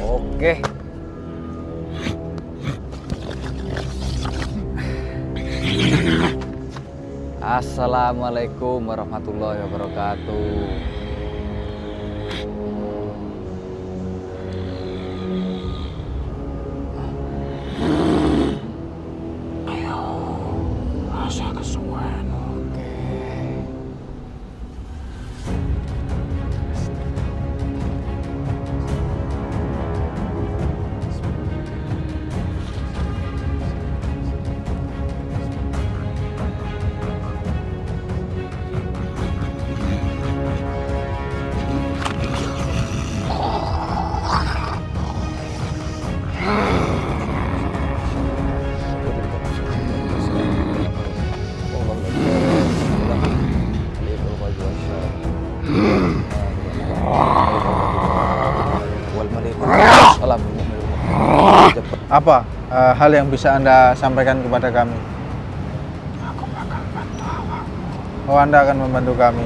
Oke. Assalamualaikum warahmatullahi wabarakatuh. Apa hal yang bisa Anda sampaikan kepada kami? Aku bakal bantu awak. Oh, Anda akan membantu kami.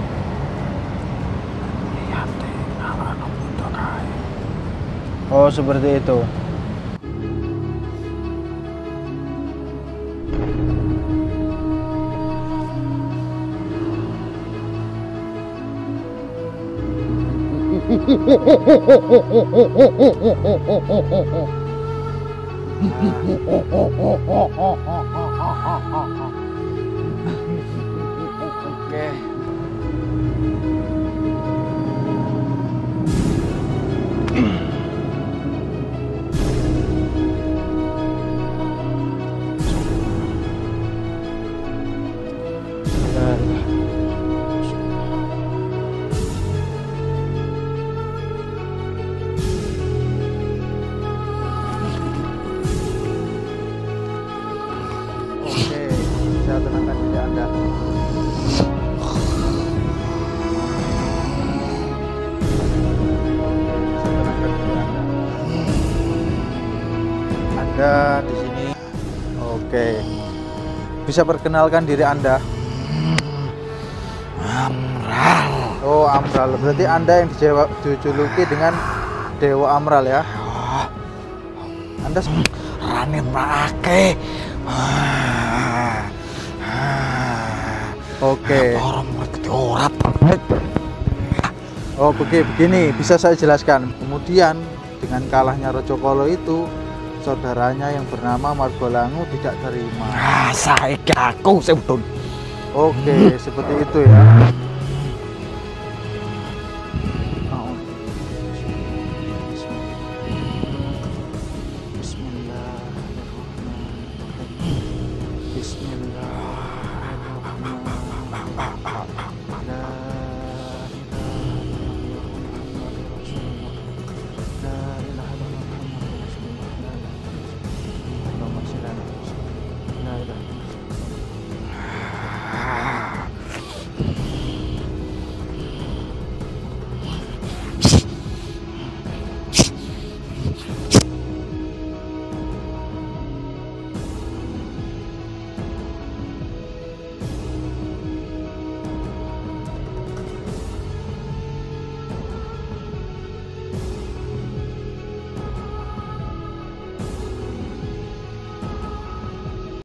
Lihat deh, awak butuh kain. Oh, seperti itu. Oke. Saya tenangkan diri Anda. Anda di sini. Oke. Bisa perkenalkan diri Anda? Amral. Oh, Amral. Berarti Anda yang dijuluki dengan Dewa Amral ya? Anda Rani maake. Oke. Orang ngerti ora. Oh, begini, bisa saya jelaskan. Kemudian dengan kalahnya Rojokolo itu, saudaranya yang bernama Margolangu tidak terima. Saiki aku sing udun. Oke, seperti itu ya.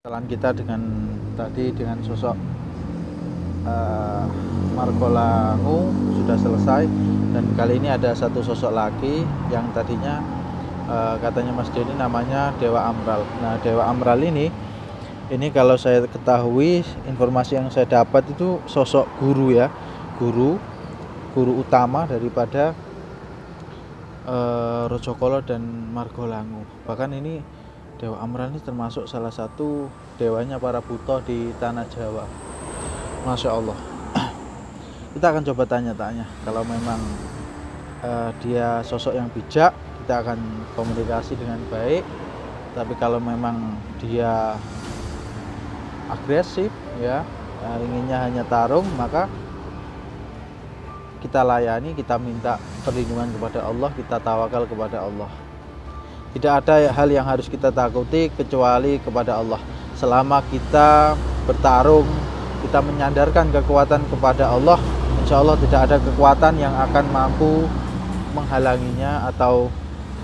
Kesalahan kita dengan sosok Margolangu sudah selesai, dan kali ini ada satu sosok lagi yang tadinya katanya Mas Denny namanya Dewa Amral. Nah, Dewa Amral ini kalau saya ketahui, informasi yang saya dapat itu sosok guru ya, guru utama daripada Rojokolo dan Margolangu. Bahkan ini Dewa Amral ini termasuk salah satu dewanya para buto di tanah Jawa. Masya Allah. Kita akan coba tanya-tanya. Kalau memang dia sosok yang bijak, kita akan komunikasi dengan baik. Tapi kalau memang dia agresif ya, inginnya hanya tarung, maka kita layani, kita minta perlindungan kepada Allah, kita tawakal kepada Allah. Tidak ada hal yang harus kita takuti kecuali kepada Allah. Selama kita bertarung, kita menyandarkan kekuatan kepada Allah, insya Allah tidak ada kekuatan yang akan mampu menghalanginya atau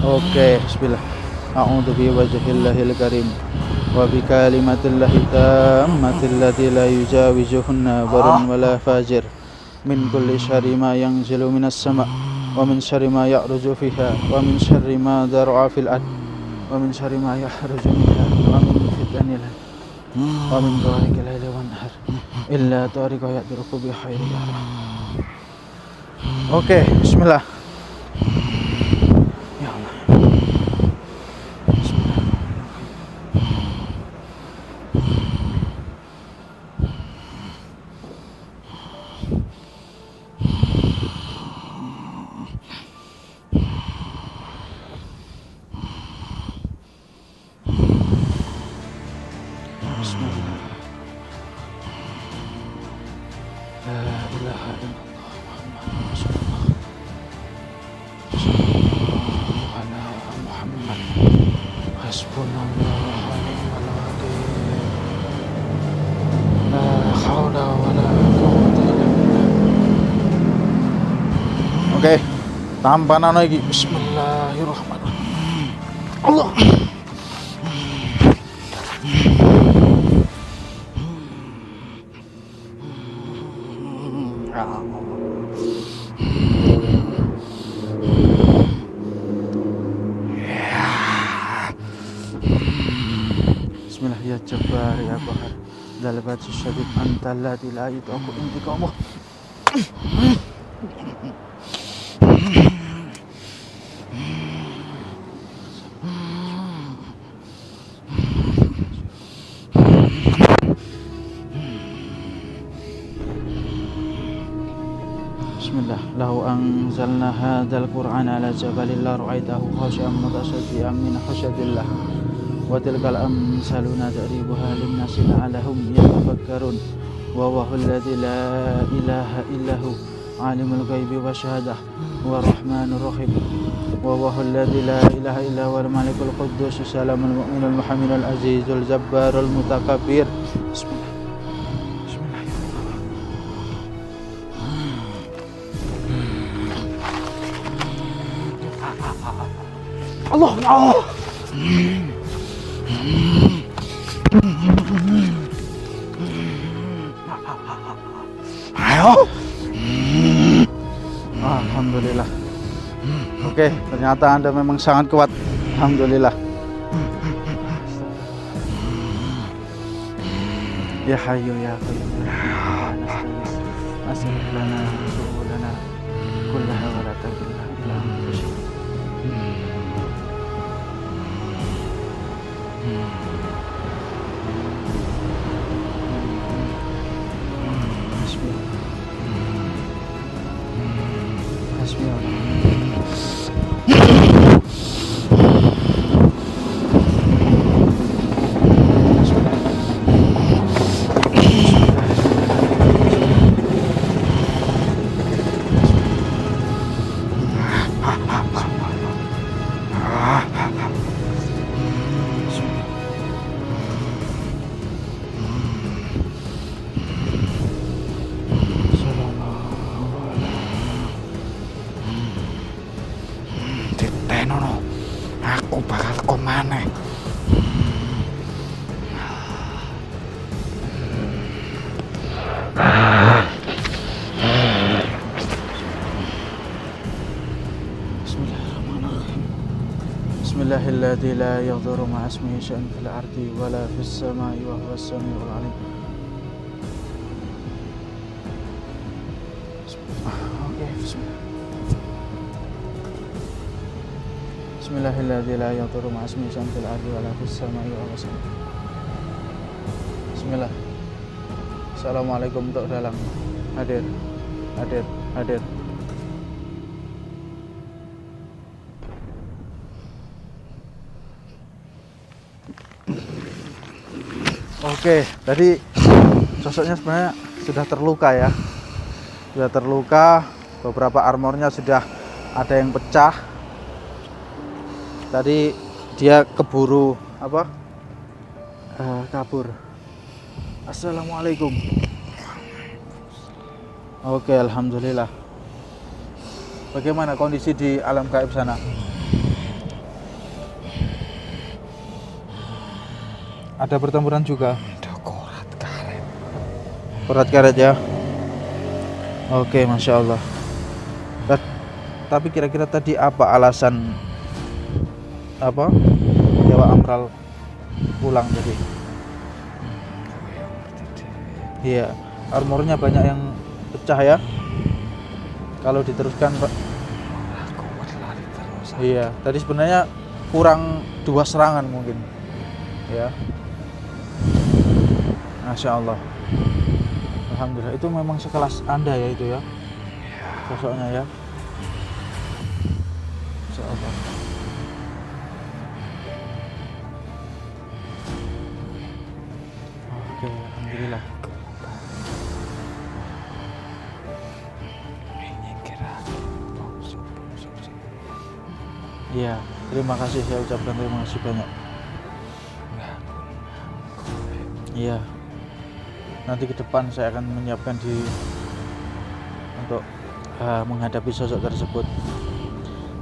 Oke, bismillah. A'udzu bi wajhillahil karim wa bi kalimatillahi tammatil lati la yujawizuhunna barun wala fajir min kulli syarri ma yanzilu minas sama' wa min syarri ma ya'ruju fiha wa min syarri ma dar'a fil ard wa min syarri ma yahruju minha wa min fitnanil wa min ghalikil laili wan nahar illa tariqa ya'tiruku bi khairi ya Allah. Oke, bismillah. Ya Allah. Bismillah. La ilaha illallah Muhammadur Rasulullah. Sallallahu ala Muhammad. Hasbunallah wa ni'mal wakil. La haula wa la quwwata illa billah. Oke, tampanane iki. Bismillahirrahmanirrahim. Allah. Bismillah ya Jabbar ya Qahar Dalbat syadid antal lati la yutaku intiqamuh. Bismillah lau anzalna hadzal qur'ana ala jabalin la ra'aitahu khashi'an mutasaddian min khasyatillah wa tilkal amsalu nadribuha linnasi la'allahum yatafakkarun wa huwa alladzi la ilaha illahu alimul ghaibi wasyahadah wa rahmanur rahim wa huwa alladzi la ilaha illa huwal malikul quddus salamul mu'minul muhamminul azizul jabbarul mutakabbir. Bismillah. Allah, Allah. Ayo. Alhamdulillah. Oke, ternyata Anda memang sangat kuat. Alhamdulillah. Ya Hayyu ya Qayyum. Aslih lana syughulana kullaha wa la takilna ila anfusina. Titenono, aku bakal komane. Bismillahirrahmanirrahim. Bismillahilladzi la yadhurru ma'a ismihi syai'un fil ardi wala fis sama'i wa huwas samiul 'alim. Oke, bismillah. Bismillahilladzi la yadhurru ma'a ismihi syai'un fil ardi wala fis sama'i wa huwas samiul 'alim. Bismillah. Assalamualaikum untuk dalam. Hadir. Hadir. Hadir. Oke, tadi sosoknya sebenarnya sudah terluka ya. Sudah terluka, beberapa armornya sudah ada yang pecah. Tadi dia keburu apa? Kabur. Assalamualaikum. Oke, alhamdulillah. Bagaimana kondisi di alam gaib sana? ada pertempuran juga. Ada korat karet. Korat karet ya. Oke, masya Allah. Tapi kira-kira tadi apa alasan apa Dewa Amral pulang tadi? Iya, armornya banyak yang pecah ya. Kalau diteruskan Pak. Aku lari terus. Iya, tadi sebenarnya kurang 2 serangan mungkin. Ya. Masya Allah. Alhamdulillah, itu memang sekelas Anda ya itu ya. Sosoknya ya. Masya Allah. Oke, alhamdulillah. Iya, terima kasih, saya ucapkan terima kasih banyak. Iya. Nanti ke depan saya akan menyiapkan untuk menghadapi sosok tersebut.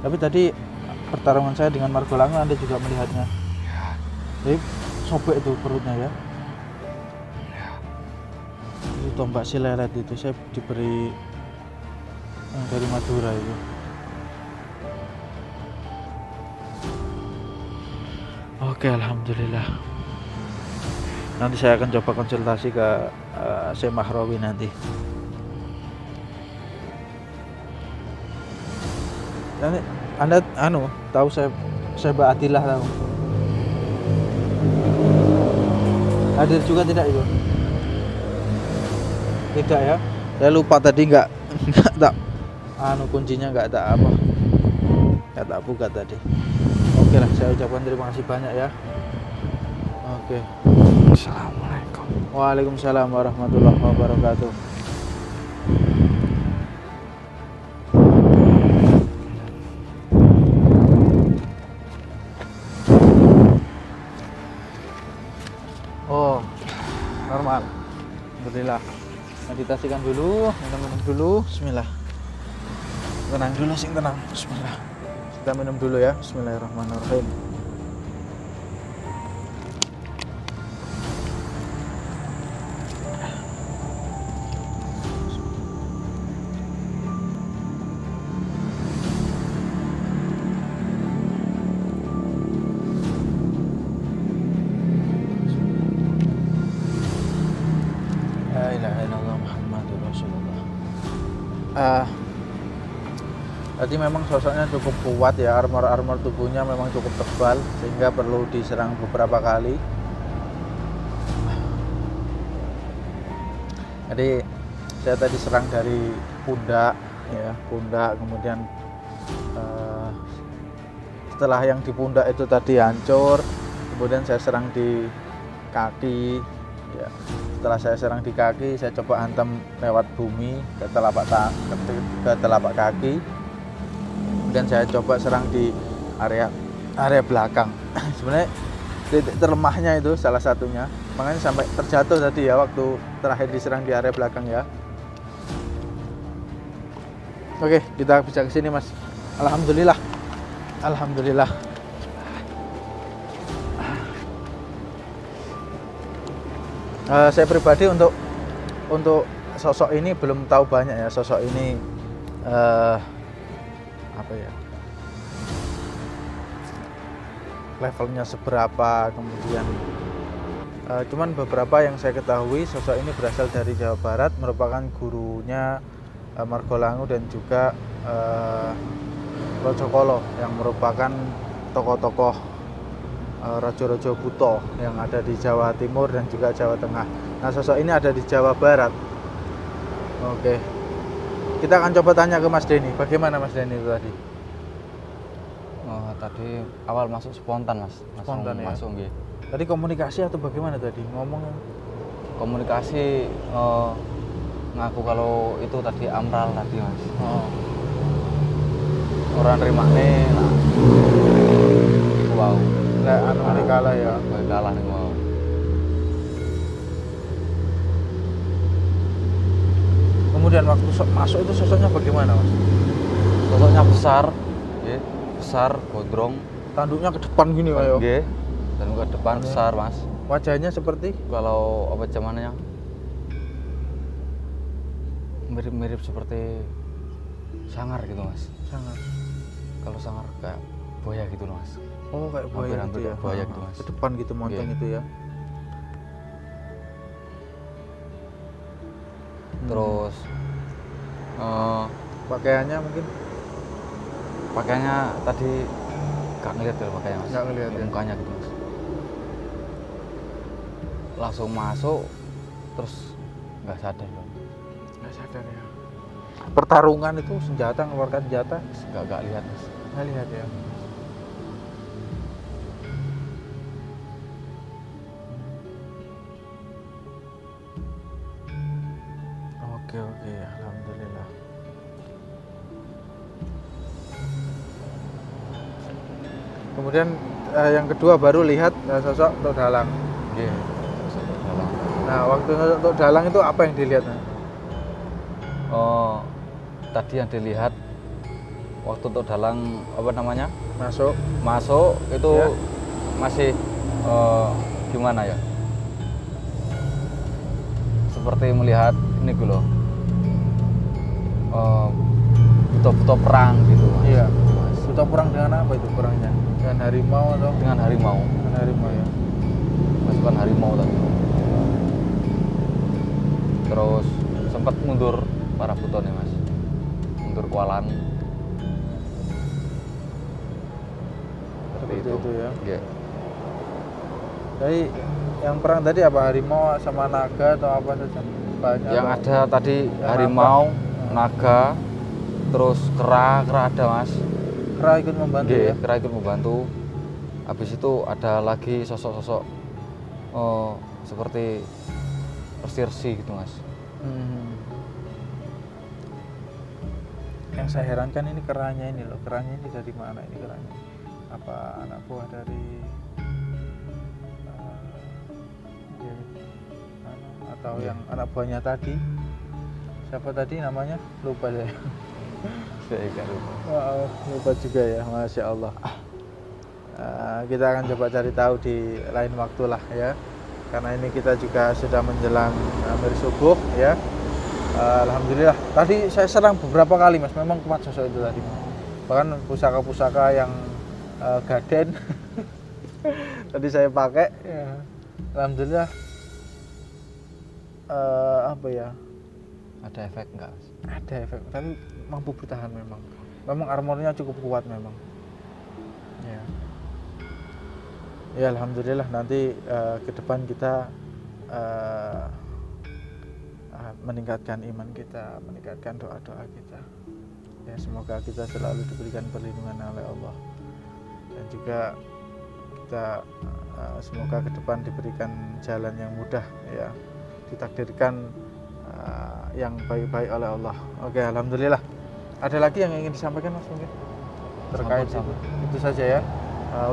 Tapi tadi pertarungan saya dengan Margolango Anda juga melihatnya. Jadi sobek itu perutnya ya. Itu tombak silelet itu saya diberi yang dari Madura itu. Oke, alhamdulillah. Nanti saya akan coba konsultasi ke Syekh Mahrawi nanti. Nanti Anda tahu saya Mbak Adilah tahu. Hadir juga tidak itu? Tidak ya. Saya lupa tadi nggak tak kuncinya nggak tak buka tadi. Oke lah, saya ucapkan terima kasih banyak ya. Oke. Assalamualaikum. Waalaikumsalam warahmatullahi wabarakatuh. Oh, normal. Alhamdulillah. Meditasikan dulu, minum dulu. Bismillah. Tenang dulu, sing tenang. Bismillah. Kita minum dulu ya. Bismillahirrahmanirrahim. La ilaha illallah Muhammadur Rasulullah. Tadi memang sosoknya cukup kuat ya, armor tubuhnya memang cukup tebal sehingga perlu diserang beberapa kali. Jadi saya tadi serang dari pundak ya, kemudian setelah yang di pundak itu tadi hancur, kemudian saya serang di kaki ya. Setelah saya serang di kaki, saya coba hantam lewat bumi ke telapak kaki. Kemudian saya coba serang di area belakang. Sebenarnya titik terlemahnya itu salah satunya, makanya sampai terjatuh tadi ya waktu terakhir diserang di area belakang ya. Oke, kita bisa ke sini Mas. Alhamdulillah. Alhamdulillah. Saya pribadi untuk sosok ini belum tahu banyak ya. Sosok ini apa ya, levelnya seberapa, kemudian cuman beberapa yang saya ketahui sosok ini berasal dari Jawa Barat, merupakan gurunya Margolango dan juga Rojokolo yang merupakan tokoh-tokoh Raja-Raja Buto yang ada di Jawa Timur dan juga Jawa Tengah. Nah, sosok ini ada di Jawa Barat. Oke, kita akan coba tanya ke Mas Denny. Bagaimana Mas Denny itu tadi? Oh, tadi awal masuk spontan Mas. Spontan ya? Masuk nggih. Tadi komunikasi atau bagaimana tadi? Ngomong Komunikasi ngaku kalau itu tadi Amral tadi Mas. oh. Orang nerimane nah. Wow. Lah anu kalah ya. Kalah nih wow. Kemudian waktu masuk itu sosoknya bagaimana Mas? Sosoknya besar, nggih. Besar, gondrong. Tanduknya ke depan gini kayak. Nggih. Dan ke depan besar Mas. Wajahnya seperti Kalau apa zamannya mirip-mirip seperti sangar gitu mas. sangat. Kalau sangar kayak buaya gitu loh mas. Oh, kayak buaya Hampir-hampir gitu ya. kayak buaya gitu, Mas. Ke depan gitu moncong Iya. itu ya. Terus Pakaiannya mungkin pakaiannya tadi gak ngeliat ya pakaiannya mas. Nggak ngeliat ya? Mukanya gitu mas. Langsung masuk terus nggak sadar loh. nggak sadar ya. Pertarungan itu senjata, mengeluarkan senjata, Nggak lihat mas. nggak lihat ya. Oke, alhamdulillah. Kemudian yang kedua baru lihat sosok Tok Dalang. Iya. Sosok dalang. Nah, waktu sosok Tok Dalang itu apa yang dilihat? Oh, tadi yang dilihat waktu Tok Dalang apa namanya Masuk. itu Ya. masih gimana ya? Seperti melihat ini gue loh. Buto-buto perang gitu. Mas. Iya. Mas. Buta perang dengan apa itu perangnya? Dengan harimau atau Dengan harimau. dengan harimau ya? Pasukan harimau tadi. Terus sempat mundur para buto nih mas, mundur kualan. Seperti Seperti itu ya. Iya. Jadi yang perang tadi apa, harimau sama naga atau apa saja? Banyak. Yang atau- ada tadi Yang harimau, apa? naga, terus kera ada mas. Kera ikut membantu Iya, ya. kera ikut membantu. Habis itu ada lagi sosok-sosok seperti resi-resi gitu mas. Hmm. Yang saya herankan ini keranya ini loh. Keranya ini dari mana ini keranya? Apa anak buah dari ya, atau Iya. yang anak buahnya tadi? Siapa tadi namanya? Lupa saya. Saya nggak lupa. Wah, lupa juga ya, masya Allah. Kita akan coba cari tahu di lain waktu lah ya, karena ini kita juga sudah menjelang hampir subuh ya. Alhamdulillah. Tadi saya serang beberapa kali mas, memang kuat sosok itu tadi. Bahkan pusaka-pusaka yang gaden tadi saya pakai. Ya. Alhamdulillah. Apa ya? Ada efek nggak mas? Ada efek, tapi mampu bertahan memang. Memang armornya cukup kuat memang. Ya. Ya alhamdulillah nanti ke depan kita meningkatkan iman kita, meningkatkan doa-doa kita. Ya semoga kita selalu diberikan perlindungan oleh Allah. Dan juga kita semoga ke depan diberikan jalan yang mudah ya. Ditakdirkan yang baik-baik oleh Allah. Oke, alhamdulillah. Ada lagi yang ingin disampaikan mas mungkin terkait Sama-sama. itu saja ya.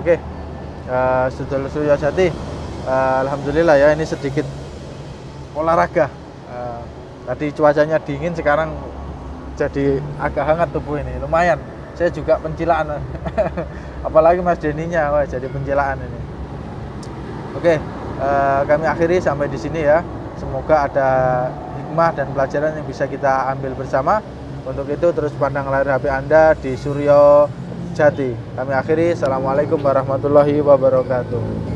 Oke, Saudara-saudara Jati, alhamdulillah ya ini sedikit olahraga. Tadi cuacanya dingin, sekarang jadi agak hangat tubuh ini, lumayan. Saya juga pencilaan, apalagi Mas Deninya, wah jadi pencilaan ini. Oke, kami akhiri sampai di sini ya. Semoga ada hikmah dan pelajaran yang bisa kita ambil bersama. Untuk itu terus pandang layar HP Anda di Suryo Jati. Kami akhiri. Assalamualaikum warahmatullahi wabarakatuh.